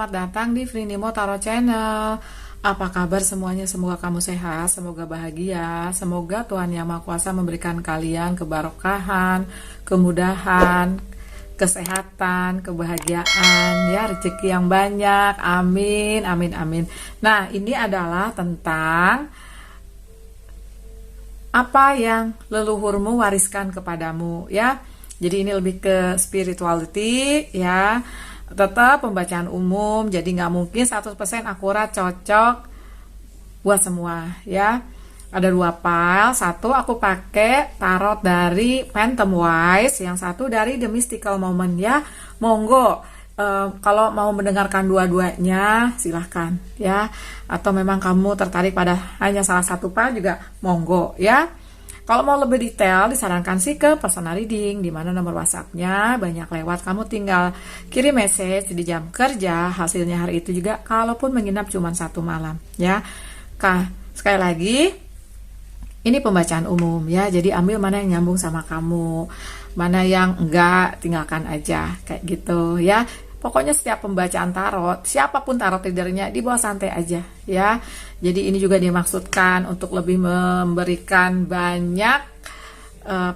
selamat datang di Frinimo Tarot Channel. Apa kabar semuanya? Semoga kamu sehat, semoga bahagia, semoga Tuhan Yang Maha Kuasa memberikan kalian keberkahan, kemudahan, kesehatan, kebahagiaan, ya rezeki yang banyak. Amin, amin, amin. Nah, ini adalah tentang apa yang leluhurmu wariskan kepadamu, ya. Jadi ini lebih ke spirituality, ya. Tetap pembacaan umum, jadi nggak mungkin 100% akurat cocok buat semua, ya. Ada dua file, satu aku pakai tarot dari Phantom Wise, yang satu dari The Mystical Moment, ya. Monggo, kalau mau mendengarkan dua-duanya silahkan, ya. Atau memang kamu tertarik pada hanya salah satu file juga monggo, ya. Kalau mau lebih detail, disarankan sih ke personal reading, di mana nomor WhatsApp-nya banyak lewat. Kamu tinggal kirim message di jam kerja, hasilnya hari itu juga, kalaupun menginap cuma 1 malam, ya. Sekali lagi, ini pembacaan umum, ya. Jadi ambil mana yang nyambung sama kamu, mana yang enggak, tinggalkan aja, kayak gitu, ya. Pokoknya setiap pembacaan tarot, siapapun tarot readernya, dibawa santai aja, ya. Jadi ini juga dimaksudkan untuk lebih memberikan banyak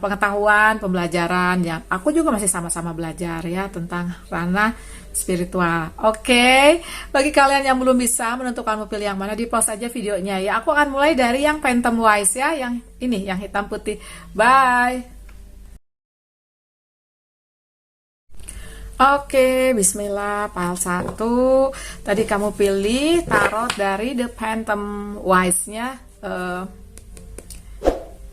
pengetahuan, pembelajaran yang aku juga masih sama-sama belajar, ya, tentang ranah spiritual. Oke, bagi kalian yang belum bisa menentukan mau pilih yang mana, di pause aja videonya, ya. Aku akan mulai dari yang Phantom Wise, ya, yang ini, yang hitam putih. Bye. Oke, bismillah, file 1. Tadi kamu pilih tarot dari The Phantom Wise-nya,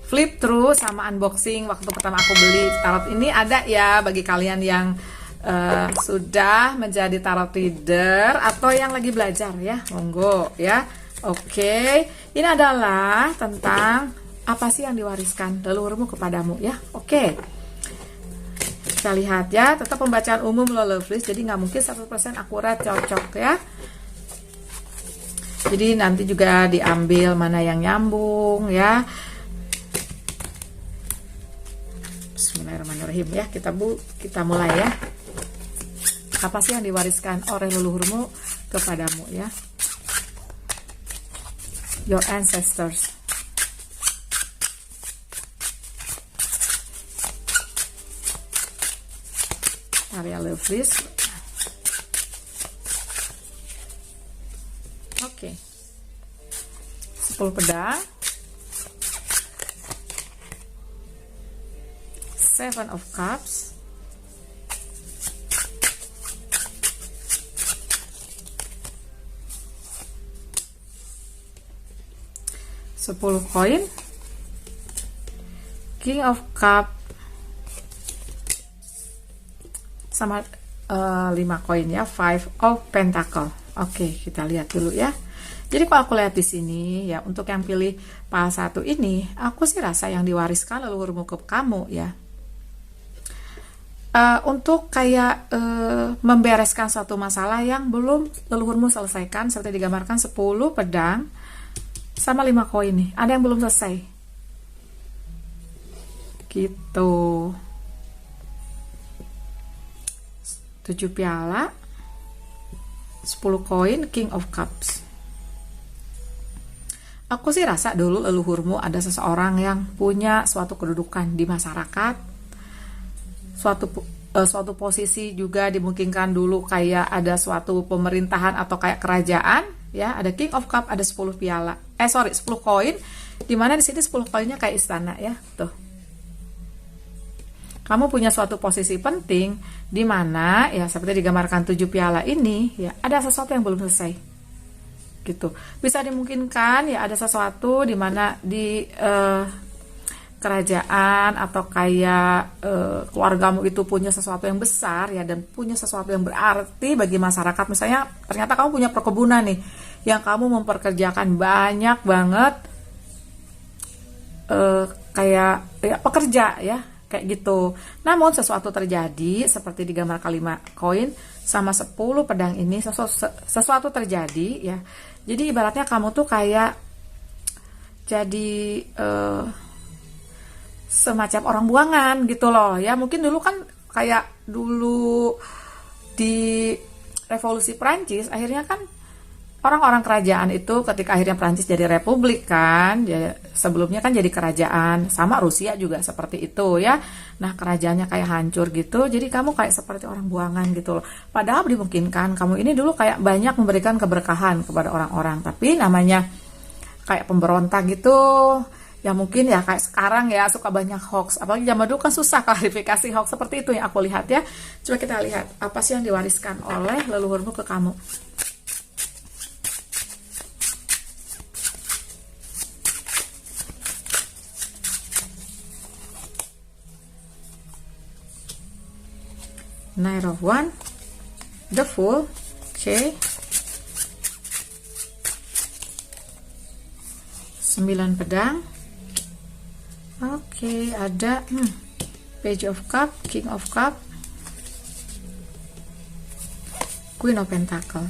flip through sama unboxing. Waktu pertama aku beli tarot ini ada, ya, bagi kalian yang sudah menjadi tarot reader atau yang lagi belajar, ya, monggo, ya. Oke, ini adalah tentang apa sih yang diwariskan leluhurmu kepadamu, ya. Oke. Kita lihat, ya, tetap pembacaan umum loh lovelies, jadi nggak mungkin 100% akurat cocok, ya. Jadi nanti juga diambil mana yang nyambung, ya. Bismillahirrahmanirrahim, ya. Kita mulai, ya. Apa sih yang diwariskan oleh leluhurmu kepadamu, ya? Your ancestors. Area lovelies. Oke. 10 pedang. 7 of cups. 10 koin. King of cup sama 5 koin, ya, 5 of pentacle. Oke, kita lihat dulu, ya. Jadi kalau aku lihat di sini, ya, untuk yang pilih file 1 ini, aku sih rasa yang diwariskan leluhurmu ke kamu, ya. Untuk kayak membereskan suatu masalah yang belum leluhurmu selesaikan, seperti digambarkan 10 pedang sama 5 koin nih. Ada yang belum selesai. Gitu. 7 piala, 10 koin, King of Cups. Aku sih rasa dulu leluhurmu ada seseorang yang punya suatu kedudukan di masyarakat, suatu posisi juga dimungkinkan dulu kayak ada suatu pemerintahan atau kayak kerajaan, ya. Ada King of Cup, ada 10 piala. 10 koin, dimana di sini 10 koinnya kayak istana, ya. Tuh. Kamu punya suatu posisi penting di mana, ya, seperti digambarkan 7 piala ini, ya, ada sesuatu yang belum selesai. Gitu. Bisa dimungkinkan, ya, ada sesuatu di mana di kerajaan atau kayak keluargamu itu punya sesuatu yang besar, ya, dan punya sesuatu yang berarti bagi masyarakat. Misalnya ternyata kamu punya perkebunan nih yang kamu memperkerjakan banyak banget kayak, ya, pekerja, ya, kayak gitu. Namun sesuatu terjadi seperti digambarkan 5 koin sama 10 pedang ini, sesuatu terjadi, ya. Jadi ibaratnya kamu tuh kayak jadi semacam orang buangan gitu loh, ya. Mungkin dulu kan kayak dulu di revolusi Prancis akhirnya kan orang-orang kerajaan itu ketika akhirnya Prancis jadi republik kan, ya, sebelumnya kan jadi kerajaan, sama Rusia juga seperti itu ya. Nah kerajaannya kayak hancur gitu, jadi kamu kayak seperti orang buangan gitu loh. Padahal dimungkinkan kamu ini dulu kayak banyak memberikan keberkahan kepada orang-orang, tapi namanya kayak pemberontak gitu, ya mungkin ya kayak sekarang ya suka banyak hoax, apalagi zaman dulu kan susah klarifikasi hoax seperti itu yang aku lihat ya. Coba kita lihat apa sih yang diwariskan oleh leluhurmu ke kamu. Knight of Wands, the Fool, oke. 9 pedang. Oke, ada Page of Cup, King of Cup, Queen of Pentacle.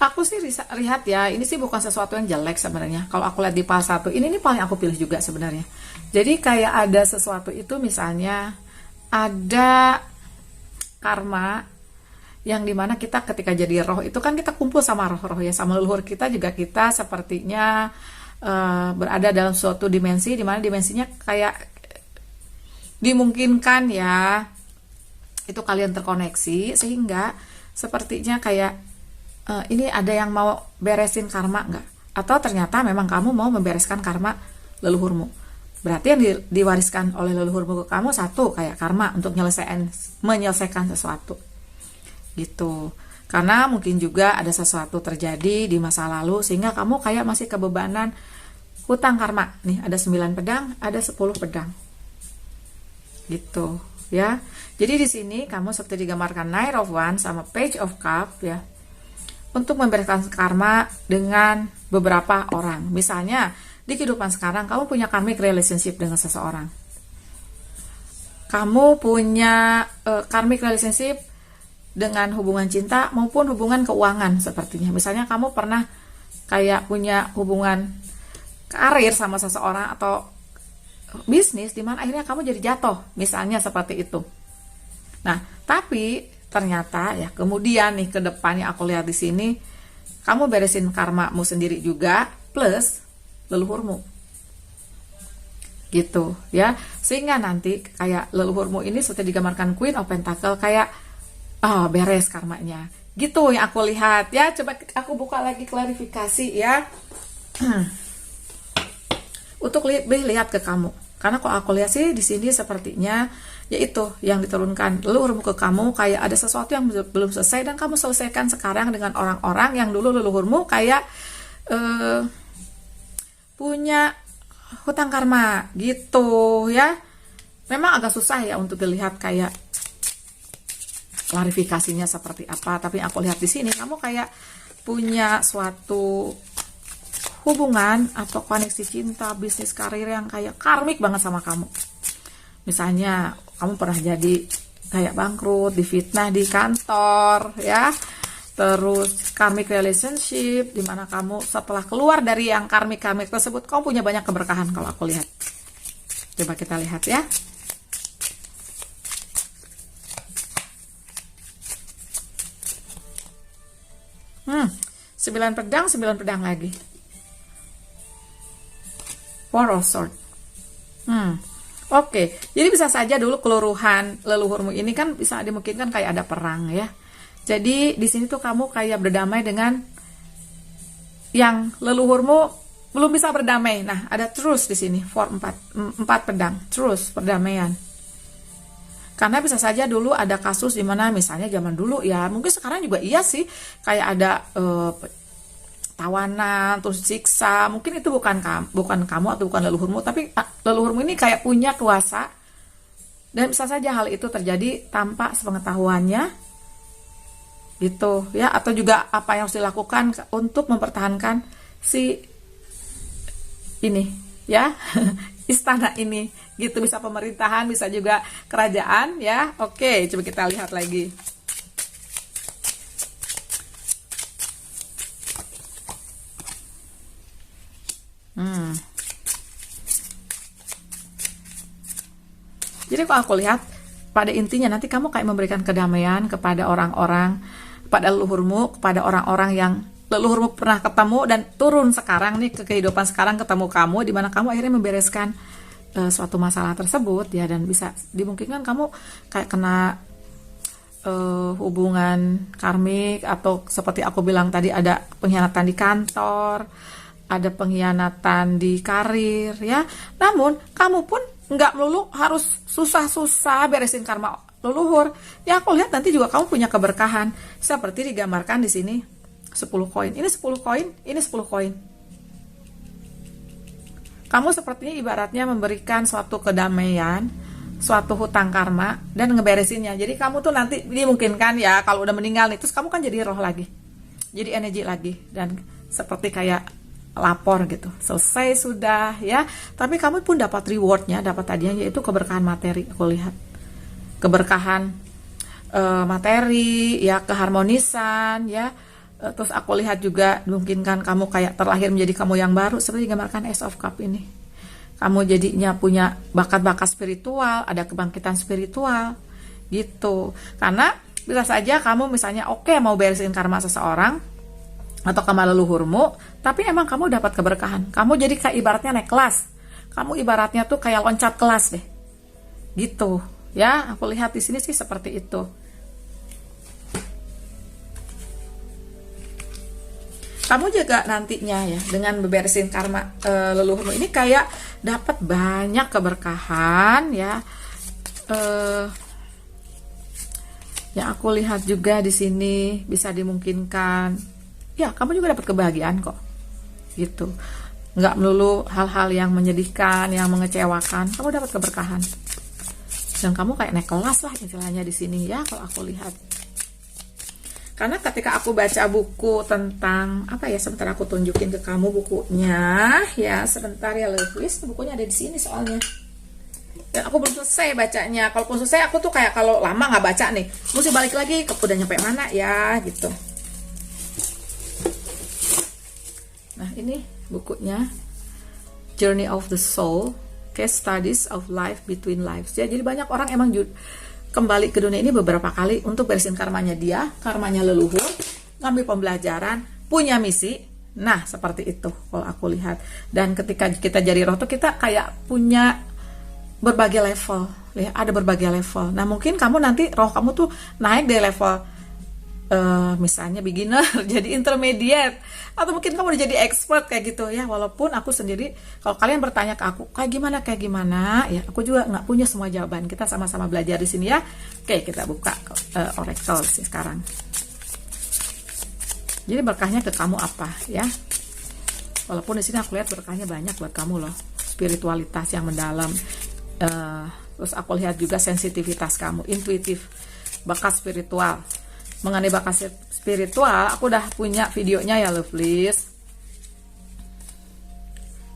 Aku sih lihat ya, ini sih bukan sesuatu yang jelek sebenarnya. Kalau aku lihat di pas 1, ini paling aku pilih juga sebenarnya. Jadi kayak ada sesuatu itu, misalnya ada karma yang dimana kita ketika jadi roh itu kan kita kumpul sama roh-roh ya, sama leluhur kita juga, kita sepertinya berada dalam suatu dimensi, dimana dimensinya kayak dimungkinkan ya itu kalian terkoneksi, sehingga sepertinya kayak ini ada yang mau beresin karma nggak? Atau ternyata memang kamu mau membereskan karma leluhurmu. Berarti yang diwariskan oleh leluhurmu ke kamu satu kayak karma untuk menyelesaikan sesuatu. Gitu. Karena mungkin juga ada sesuatu terjadi di masa lalu sehingga kamu kayak masih kebebanan hutang karma. Nih ada 9 pedang, ada 10 pedang. Gitu ya. Jadi di sini kamu seperti digambarkan Knight of Wands sama Page of Cup ya. Untuk membereskan karma dengan beberapa orang. Misalnya, di kehidupan sekarang kamu punya karmic relationship dengan seseorang. Kamu punya karmic relationship dengan hubungan cinta maupun hubungan keuangan sepertinya. Misalnya kamu pernah kayak punya hubungan karir sama seseorang atau bisnis di mana akhirnya kamu jadi jatuh, misalnya seperti itu. Nah, tapi ternyata ya kemudian nih ke depannya aku lihat di sini kamu beresin karmamu sendiri juga plus leluhurmu gitu ya, sehingga nanti kayak leluhurmu ini seperti digambarkan Queen of Pentacle kayak beres karmanya gitu yang aku lihat ya. Coba aku buka lagi klarifikasi ya untuk lihat ke kamu, karena kalau aku lihat sih di sini sepertinya yaitu yang diturunkan leluhurmu ke kamu kayak ada sesuatu yang belum selesai dan kamu selesaikan sekarang dengan orang-orang yang dulu leluhurmu kayak punya hutang karma gitu ya. Memang agak susah ya untuk dilihat kayak klarifikasinya seperti apa, tapi yang aku lihat di sini kamu kayak punya suatu hubungan atau koneksi cinta, bisnis, karir yang kayak karmik banget sama kamu. Misalnya kamu pernah jadi kayak bangkrut, difitnah di kantor ya, terus karmic relationship dimana kamu setelah keluar dari yang karmik tersebut kamu punya banyak keberkahan kalau aku lihat. Coba kita lihat ya. Sembilan pedang lagi. Four of Swords. Oke, jadi bisa saja dulu keluruhan leluhurmu ini kan bisa dimungkinkan kayak ada perang ya. Jadi di sini tuh kamu kayak berdamai dengan yang leluhurmu belum bisa berdamai. Nah, ada truce di sini, 4 pedang, truce, perdamaian. Karena bisa saja dulu ada kasus di mana misalnya zaman dulu ya, mungkin sekarang juga iya sih, kayak ada tawanan, terus siksa, mungkin itu bukan kamu atau bukan leluhurmu, tapi leluhurmu ini kayak punya kuasa dan bisa saja hal itu terjadi tanpa sepengetahuannya gitu ya, atau juga apa yang harus dilakukan untuk mempertahankan si ini ya istana ini gitu, bisa pemerintahan, bisa juga kerajaan ya. Oke, coba kita lihat lagi. Jadi kalau aku lihat pada intinya nanti kamu kayak memberikan kedamaian kepada orang-orang, pada leluhurmu, kepada orang-orang yang leluhurmu pernah ketemu dan turun sekarang nih ke kehidupan sekarang, ketemu kamu, di mana kamu akhirnya membereskan suatu masalah tersebut ya, dan bisa dimungkinkan kamu kayak kena hubungan karmik, atau seperti aku bilang tadi ada pengkhianatan di kantor, ada pengkhianatan di karir ya. Namun kamu pun nggak melulu harus susah-susah beresin karma leluhur. Ya aku lihat nanti juga kamu punya keberkahan seperti digambarkan di sini 10 koin. Ini 10 koin, ini 10 koin. Kamu sepertinya ibaratnya memberikan suatu kedamaian, suatu hutang karma dan ngeberesinnya. Jadi kamu tuh nanti dimungkinkan ya kalau udah meninggal nih, terus kamu kan jadi roh lagi, jadi energi lagi, dan seperti kayak lapor gitu, selesai sudah ya. Tapi kamu pun dapat rewardnya, dapat hadiahnya, yaitu keberkahan materi. Aku lihat keberkahan materi ya, keharmonisan ya. Terus aku lihat juga mungkin kamu kayak terlahir menjadi kamu yang baru, seperti digambarkan Ace of Cup ini. Kamu jadinya punya bakat-bakat spiritual, ada kebangkitan spiritual gitu. Karena bisa saja kamu misalnya oke, mau beresin karma seseorang atau karma leluhurmu, tapi emang kamu dapat keberkahan. Kamu jadi kayak ibaratnya naik kelas. Kamu ibaratnya tuh kayak loncat kelas deh. Gitu ya, aku lihat di sini sih seperti itu. Kamu juga nantinya ya dengan beberesin karma leluhurmu ini kayak dapat banyak keberkahan ya. Yang aku lihat juga di sini bisa dimungkinkan ya, kamu juga dapat kebahagiaan kok gitu. Nggak melulu hal-hal yang menyedihkan, yang mengecewakan, kamu dapat keberkahan. Dan kamu kayak naik kelas lah istilahnya di sini ya kalau aku lihat. Karena ketika aku baca buku tentang apa ya, sebentar aku tunjukin ke kamu bukunya ya, sebentar ya Levis, bukunya ada di sini soalnya. Dan aku belum selesai bacanya. Kalaupun selesai aku tuh kayak kalau lama nggak baca nih, mesti balik lagi ke udah nyampe mana ya gitu. Nah ini bukunya, Journey of the Soul, Case Studies of Life Between Lives ya. Jadi banyak orang emang kembali ke dunia ini beberapa kali untuk beresin karmanya dia, karmanya leluhur, ngambil pembelajaran, punya misi. Nah seperti itu kalau aku lihat. Dan ketika kita jadi roh tuh kita kayak punya berbagai level ya, ada berbagai level. Nah mungkin kamu nanti roh kamu tuh naik dari level misalnya beginner jadi intermediate, atau mungkin kamu udah jadi expert kayak gitu ya. Walaupun aku sendiri, kalau kalian bertanya ke aku kayak gimana ya, aku juga nggak punya semua jawaban. Kita sama-sama belajar di sini ya. Oke, kita buka oracle sih sekarang. Jadi berkahnya ke kamu apa ya? Walaupun di sini aku lihat berkahnya banyak buat kamu loh, spiritualitas yang mendalam. Terus aku lihat juga sensitivitas kamu, intuitif, bakat spiritual. Mengenai bakat spiritual, aku udah punya videonya ya lovelies.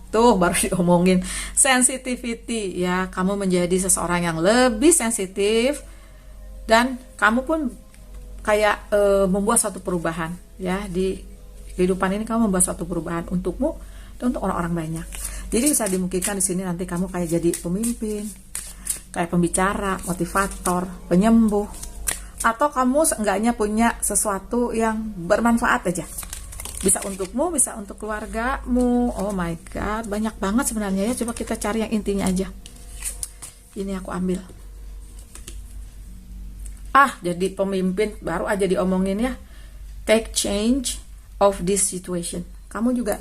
Tuh baru diomongin sensitivity ya, kamu menjadi seseorang yang lebih sensitif, dan kamu pun kayak membuat suatu perubahan ya di kehidupan ini. Kamu membuat suatu perubahan untukmu dan untuk orang-orang banyak. Jadi bisa dimungkinkan di sini nanti kamu kayak jadi pemimpin, kayak pembicara, motivator, penyembuh, atau kamu seenggaknya punya sesuatu yang bermanfaat aja. Bisa untukmu, bisa untuk keluargamu. Oh my god, banyak banget sebenarnya ya. Coba kita cari yang intinya aja. Ini aku ambil. Jadi pemimpin baru aja diomongin ya. Take change of this situation. Kamu juga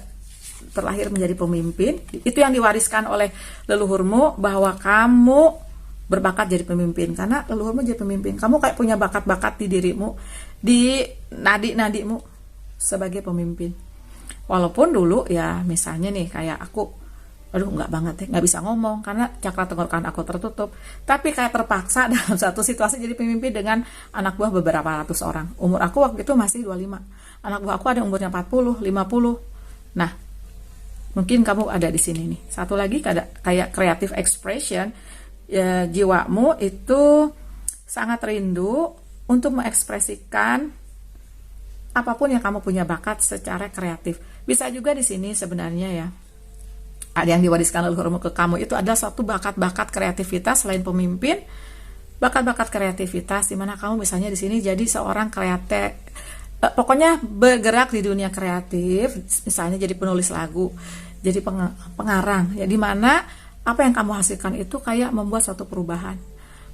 terlahir menjadi pemimpin. Itu yang diwariskan oleh leluhurmu, bahwa kamu berbakat jadi pemimpin. Karena leluhurmu jadi pemimpin, kamu kayak punya bakat-bakat di dirimu, di nadi-nadimu sebagai pemimpin. Walaupun dulu ya misalnya nih kayak aku, aduh nggak banget ya, nggak bisa ngomong karena cakra tenggorokan aku tertutup. Tapi kayak terpaksa dalam satu situasi jadi pemimpin dengan anak buah beberapa ratus orang. Umur aku waktu itu masih 25. Anak buah aku ada umurnya 40, 50. Nah, mungkin kamu ada di sini nih. Satu lagi kayak creative expression. Ya, jiwamu itu sangat rindu untuk mengekspresikan apapun yang kamu punya bakat secara kreatif. Bisa juga di sini sebenarnya ya, Ada yang diwariskan leluhurmu ke kamu itu adalah satu bakat-bakat kreativitas selain pemimpin, bakat-bakat kreativitas di mana kamu misalnya di sini jadi seorang kreatif, pokoknya bergerak di dunia kreatif, misalnya jadi penulis lagu, jadi pengarang, ya di mana apa yang kamu hasilkan itu kayak membuat suatu perubahan,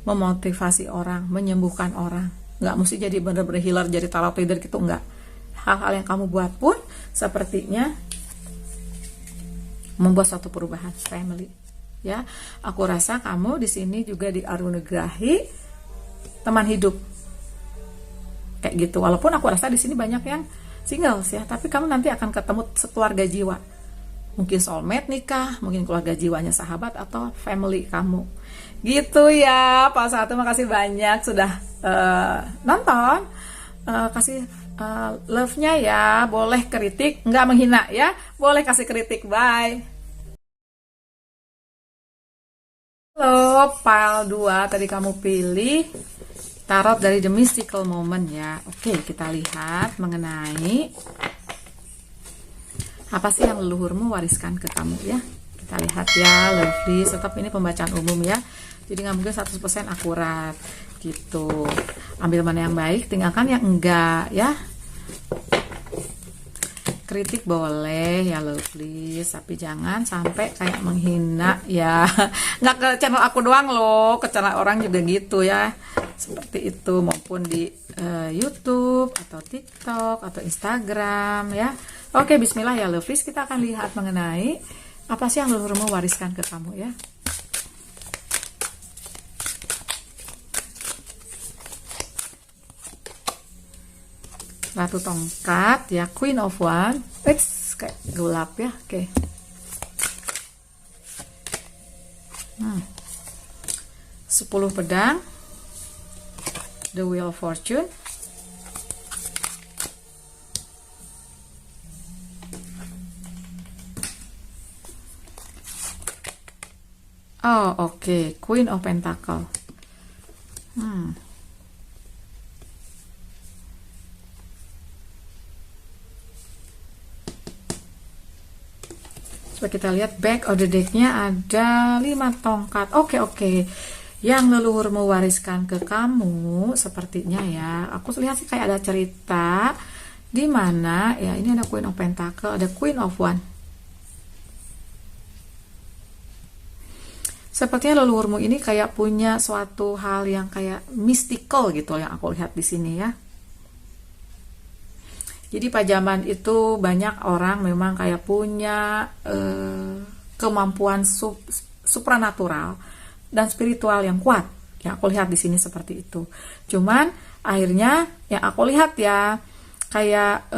memotivasi orang, menyembuhkan orang. Nggak mesti jadi bener-bener healer, jadi tarot reader gitu, enggak. Hal-hal yang kamu buat pun sepertinya membuat suatu perubahan family. Ya, aku rasa kamu di sini juga dianugerahi teman hidup. Kayak gitu. Walaupun aku rasa di sini banyak yang singles ya, tapi kamu nanti akan ketemu sekeluarga jiwa. Mungkin soulmate nikah, mungkin keluarga jiwanya sahabat atau family kamu. Gitu ya, Pak Satu, makasih banyak sudah nonton. Kasih love-nya ya, boleh kritik, nggak menghina ya, boleh kasih kritik, bye. Halo, pile 2 tadi kamu pilih tarot dari The Mystical Moment ya. Oke, kita lihat mengenai apa sih yang leluhurmu wariskan ke kamu ya. Kita lihat ya, lovely, tetap ini pembacaan umum ya. Jadi nggak mungkin 100% akurat gitu. Ambil mana yang baik, tinggalkan yang enggak ya. Kritik boleh ya lovely, tapi jangan sampai kayak menghina ya. Nggak ke channel aku doang loh, ke channel orang juga gitu ya. Seperti itu, maupun di YouTube atau TikTok atau Instagram ya. Oke, bismillah ya lovely, kita akan lihat mengenai apa sih yang leluhurmu wariskan ke kamu ya. Ratu tongkat ya, Queen of Wands, kayak gelap ya. Oke. 10 pedang, The Wheel of Fortune, oh oke, Queen of Pentacle. Coba kita lihat back of the deck-nya ada 5 tongkat. Oke. Yang leluhur mewariskan ke kamu sepertinya ya. Aku lihat sih kayak ada cerita di mana ya, ini ada Queen of Pentacle, ada Queen of Wands. Sepertinya leluhurmu ini kayak punya suatu hal yang kayak mystical gitu yang aku lihat di sini ya. Jadi pada zaman itu banyak orang memang kayak punya kemampuan supranatural dan spiritual yang kuat. Ya aku lihat di sini seperti itu. Cuman akhirnya ya aku lihat ya kayak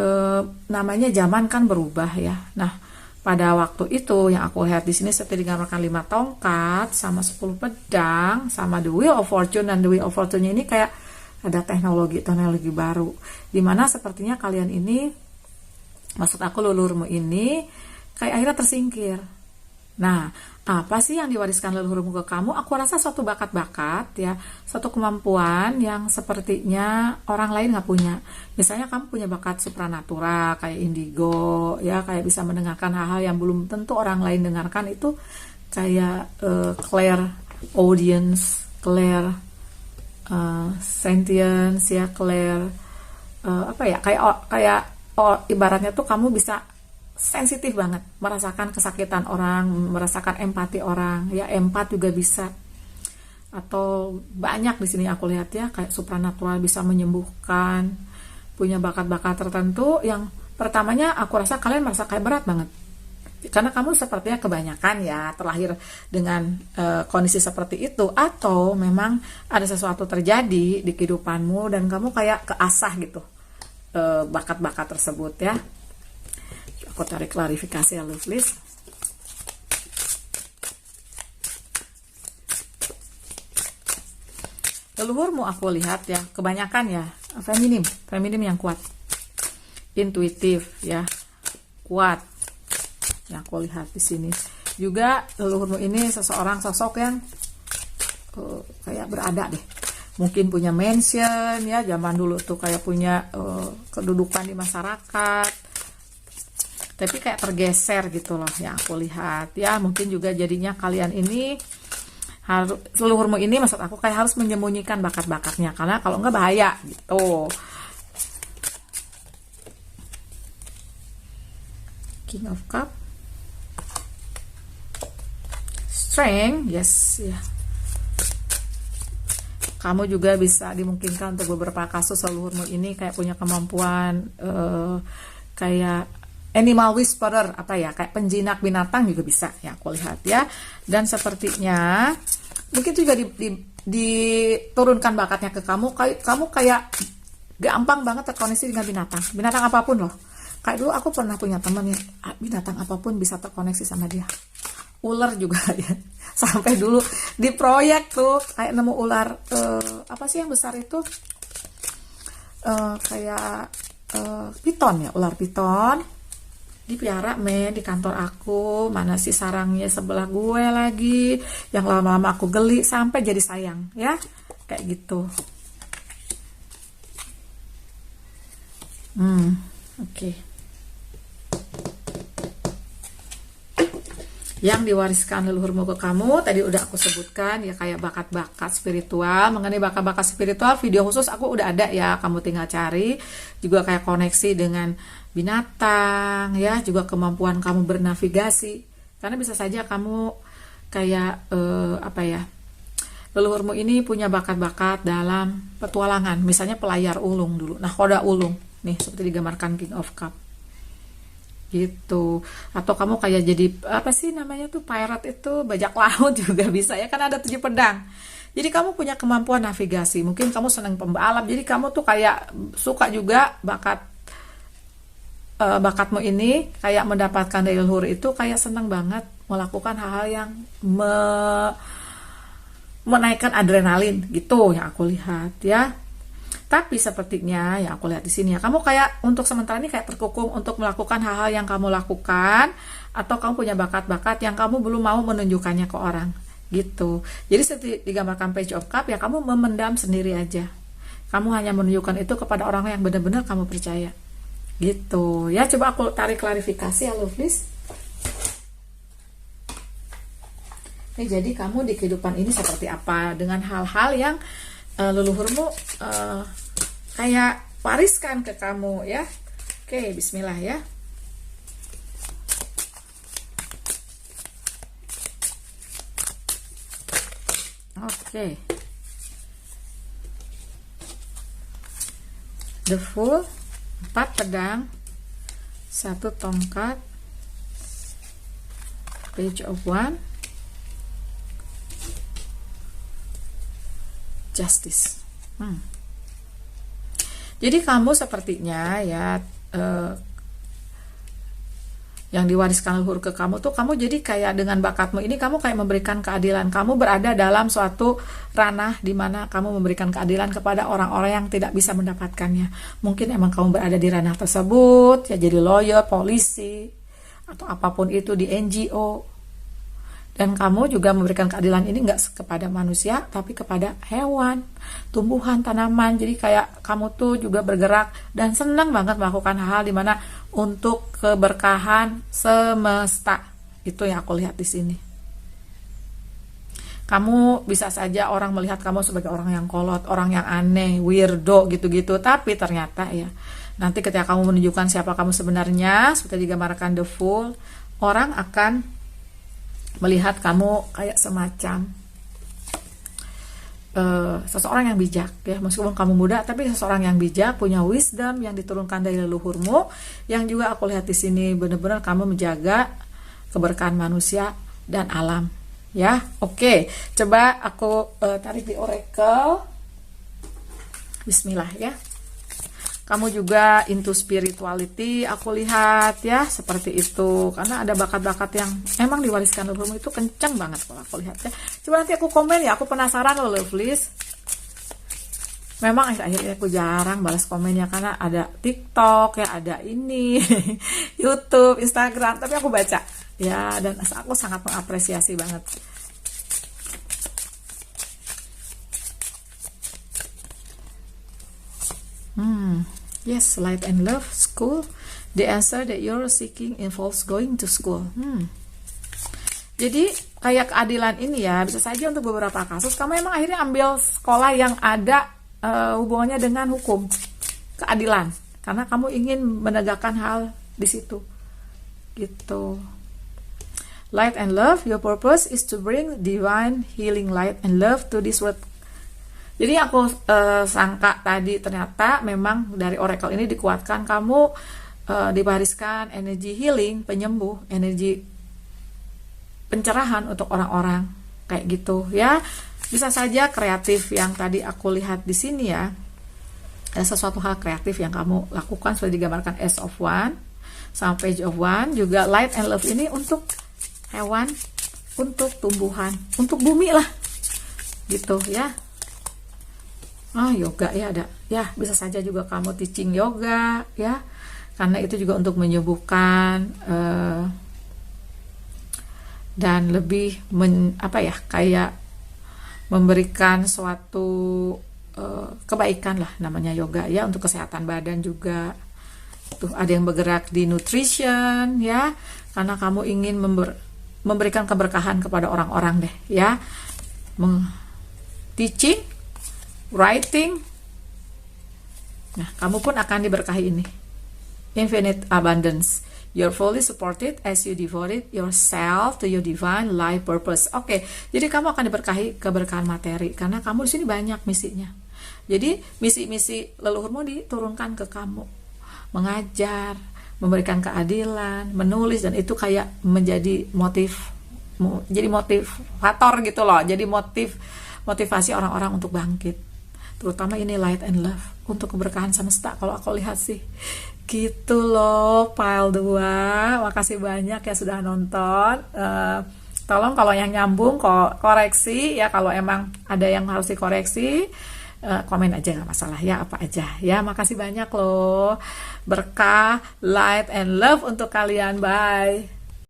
namanya zaman kan berubah ya. Nah, pada waktu itu yang aku lihat di sini seperti digambarkan 5 tongkat sama 10 pedang sama The Wheel of Fortune, dan The Wheel of Fortune ini kayak ada teknologi baru, dimana sepertinya kalian ini, maksud aku leluhurmu ini kayak akhirnya tersingkir. Nah, apa sih yang diwariskan leluhurmu ke kamu? Aku rasa suatu bakat-bakat ya, suatu kemampuan yang sepertinya orang lain nggak punya. Misalnya kamu punya bakat supranatural kayak indigo ya, kayak bisa mendengarkan hal-hal yang belum tentu orang lain dengarkan, itu kayak clair audience, clair sentience ya, clair apa ya, kayak ibaratnya tuh kamu bisa sensitif banget merasakan kesakitan orang, merasakan empati orang ya, empat juga bisa. Atau banyak di sini aku lihat ya kayak supranatural, bisa menyembuhkan, punya bakat-bakat tertentu yang pertamanya aku rasa kalian merasa kayak berat banget karena kamu sepertinya kebanyakan ya terlahir dengan kondisi seperti itu, atau memang ada sesuatu terjadi di kehidupanmu dan kamu kayak keasah gitu bakat-bakat tersebut ya. Aku tarik klarifikasi ya lovely. Leluhurmu aku lihat ya kebanyakan ya feminim yang kuat, intuitif ya, kuat. Yang aku lihat di sini juga leluhurmu ini sosok yang kayak berada deh, mungkin punya mansion ya, zaman dulu tuh kayak punya kedudukan di masyarakat, tapi kayak tergeser gitu loh yang aku lihat ya. Mungkin juga jadinya kalian ini harus, leluhurmu ini maksud aku kayak harus menyembunyikan bakat-bakatnya, karena kalau enggak bahaya gitu. King of Cup, Strength, yes ya. Kamu juga bisa dimungkinkan untuk beberapa kasus leluhurmu ini kayak punya kemampuan kayak animal whisperer, apa ya, kayak penjinak binatang juga bisa ya aku lihat ya. Dan sepertinya mungkin juga diturunkan bakatnya ke kamu. Kamu kayak gampang banget terkoneksi dengan binatang apapun loh. Kayak dulu aku pernah punya teman ya, binatang apapun bisa terkoneksi sama dia. Ular juga ya. Sampai dulu di proyek tuh kayak nemu ular apa sih yang besar itu? Kayak piton ya, ular piton. Dipiara di kantor aku, mana sih sarangnya sebelah gue lagi, yang lama-lama aku geli sampai jadi sayang ya, kayak gitu. Oke. Yang diwariskan leluhurmu ke kamu tadi udah aku sebutkan ya, kayak bakat-bakat spiritual. Mengenai bakat-bakat spiritual, video khusus aku udah ada ya, kamu tinggal cari. Juga kayak koneksi dengan binatang ya, juga kemampuan kamu bernavigasi, karena bisa saja kamu kayak apa ya, leluhurmu ini punya bakat-bakat dalam petualangan, misalnya pelayar ulung dulu, nahkoda ulung nih seperti digambarkan King of Cup gitu. Atau kamu kayak jadi apa sih namanya tuh, pirate itu, bajak laut juga bisa ya, kan ada 7 pedang. Jadi kamu punya kemampuan navigasi, mungkin kamu senang pembalap, jadi kamu tuh kayak suka juga bakatmu ini kayak mendapatkan dari leluhur itu, kayak senang banget melakukan hal-hal yang menaikkan adrenalin gitu yang aku lihat ya. Tapi sepertinya yang aku lihat di sini ya, kamu kayak untuk sementara ini kayak terkukung untuk melakukan hal-hal yang kamu lakukan, atau kamu punya bakat-bakat yang kamu belum mau menunjukkannya ke orang gitu. Jadi seperti digambarkan Page of Cup ya, kamu memendam sendiri aja. Kamu hanya menunjukkan itu kepada orang yang benar-benar kamu percaya gitu ya. Coba aku tarik klarifikasi ya lovelies. Jadi kamu di kehidupan ini seperti apa dengan hal-hal yang leluhurmu kayak wariskan ke kamu ya. Oke, bismillah ya. Oke. The Fool, 4 pedang, 1 tongkat, Page of Wands, Justice. Jadi kamu sepertinya ya yang diwariskan leluhur ke kamu tuh, kamu jadi kayak dengan bakatmu ini kamu kayak memberikan keadilan. Kamu berada dalam suatu ranah di mana kamu memberikan keadilan kepada orang-orang yang tidak bisa mendapatkannya. Mungkin emang kamu berada di ranah tersebut ya, jadi lawyer, polisi, atau apapun itu di NGO. Dan kamu juga memberikan keadilan ini nggak kepada manusia, tapi kepada hewan, tumbuhan, tanaman. Jadi kayak kamu tuh juga bergerak dan senang banget melakukan hal-hal dimana untuk keberkahan semesta. Itu yang aku lihat di sini. Kamu bisa saja orang melihat kamu sebagai orang yang kolot, orang yang aneh, weirdo gitu-gitu. Tapi ternyata ya, nanti ketika kamu menunjukkan siapa kamu sebenarnya, seperti digambarkan The Fool, orang akan melihat kamu kayak semacam seseorang yang bijak ya. Meskipun kamu muda, tapi seseorang yang bijak, punya wisdom yang diturunkan dari leluhurmu. Yang juga aku lihat di sini benar-benar kamu menjaga keberkahan manusia dan alam ya. Oke, coba aku tarik di oracle. Bismillah ya. Kamu juga into spirituality, aku lihat ya, seperti itu. Karena ada bakat-bakat yang emang diwariskan leluhurmu itu kenceng banget kalau aku lihat ya. Coba nanti aku komen ya, aku penasaran loh lovelies. Memang akhir-akhir aku jarang balas komennya karena ada TikTok ya, ada ini YouTube, Instagram, tapi aku baca ya, dan aku sangat mengapresiasi banget. Yes, light and love, school, The answer that you're seeking involves going to school. Jadi kayak keadilan ini ya, bisa saja untuk beberapa kasus kamu emang akhirnya ambil sekolah yang ada hubungannya dengan hukum, keadilan, karena kamu ingin menegakkan hal di situ. Gitu. Light and love, your purpose is to bring divine healing light and love to this world. Jadi aku sangka tadi ternyata memang dari oracle ini dikuatkan kamu dibariskan energi healing, penyembuh, energi pencerahan untuk orang-orang kayak gitu ya. Bisa saja kreatif yang tadi aku lihat di sini ya. Ada sesuatu hal kreatif yang kamu lakukan sudah digambarkan Ace of Wands sama Page of Wands, juga light and love ini untuk hewan, untuk tumbuhan, untuk bumi lah. Gitu ya. Yoga ya ada. Ya, bisa saja juga kamu teaching yoga ya. Karena itu juga untuk menyembuhkan dan lebih kayak memberikan suatu kebaikan lah, namanya yoga ya, untuk kesehatan badan juga. Tuh ada yang bergerak di nutrition ya, karena kamu ingin memberikan keberkahan kepada orang-orang deh ya. Teaching, writing. Nah, kamu pun akan diberkahi ini. Infinite abundance. You're fully supported as you devote yourself to your divine life purpose. Oke, jadi kamu akan diberkahi keberkahan materi karena kamu di sini banyak misinya. Jadi misi-misi leluhurmu diturunkan ke kamu, mengajar, memberikan keadilan, menulis, dan itu kayak menjadi jadi motivator gitu loh. Jadi motivasi orang-orang untuk bangkit. Terutama ini light and love untuk keberkahan semesta kalau aku lihat sih. Gitu loh, pile 2. Makasih banyak ya sudah nonton. Tolong kalau yang nyambung koreksi ya, kalau emang ada yang harus dikoreksi komen aja, nggak masalah ya, apa aja ya. Makasih banyak loh. Berkah, light and love untuk kalian. Bye.